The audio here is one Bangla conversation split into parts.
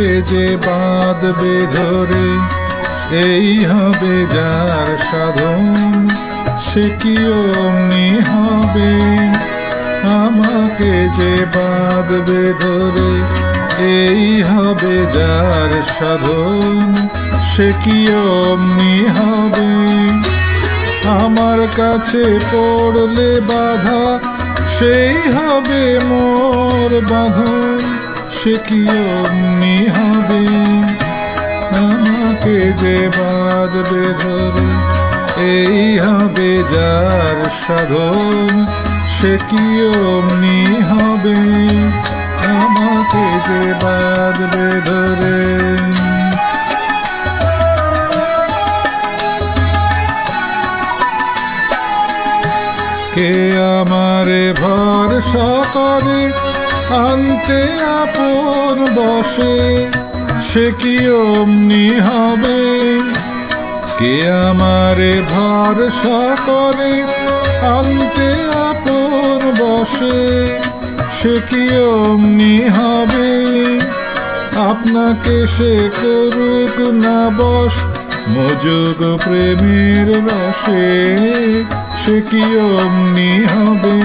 আমাকে যে বাঁধবে ধরে, এই হবে যার সাধন, সে কি অমনি হবে। আমাকে যে বাঁধবে ধরে, এই হবে যার সাধন, সে কি অমনি হবে। আমার কাছে পড়লে বাধা, সেই হবে মোর বাঁধন, সে কি অমনি হবে। আমাকে যে বাঁধবে ধরে, এই হবে যার সাধন, সে কি অমনি হবে। আমাকে যে বাঁধবে ধরে। কে আমারে ভরসা করে, আনতে আপন বসে, সে কি অমনি হবে। কে আমারে ভরসা করে, আনতে আপন বসে, সে কি অমনি হবে। আপনাকে সে করুক না বশ, মজুগ প্রেমের রসে, সে কি অমনি হবে।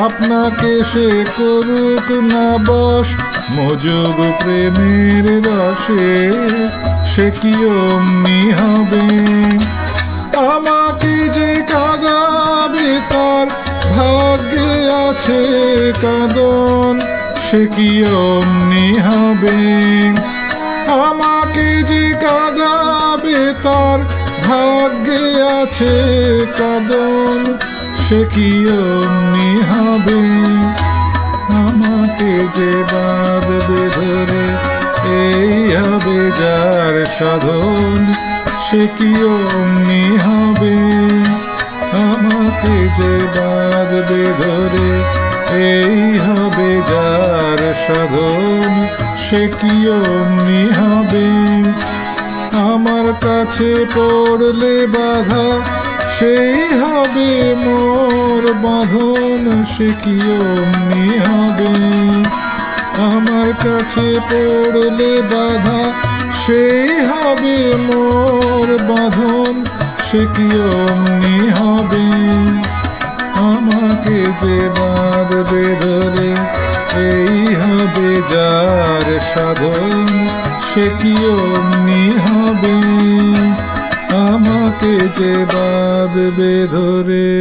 আপনাকে সে করুক না বশ, মজুগ প্রেমের রসে, সে কি অমনি হবে। আমাকে যে কাঁদাবে তার ভাগ্যে আছে কাঁদন, সে কি অমনি হবে। আমাকে যে কাঁদাবে তার ভাগ্যে আছে কাঁদন, সে কি অমনি হবে। আমাকে যে বাঁধবে ধরে, এই হবে যার সাধন, সে কি অমনি হবে। আমাকে যে বাঁধবে ধরে, এই হবে যার সাধন, সে কি অমনি হবে। আমার কাছে পড়লে বাধা, সেই হবে মোর বাঁধন, সে কি অমনি হবে। আমার কাছে পড়লে বাধা, সেই হবে মোর বাঁধন, সে কি অমনি হবে। আমাকে যে বাঁধবে ধরে, এই হবে যার সাধন, সে কি অমনি হবে। আমাকে যে বাঁধবে ধরে।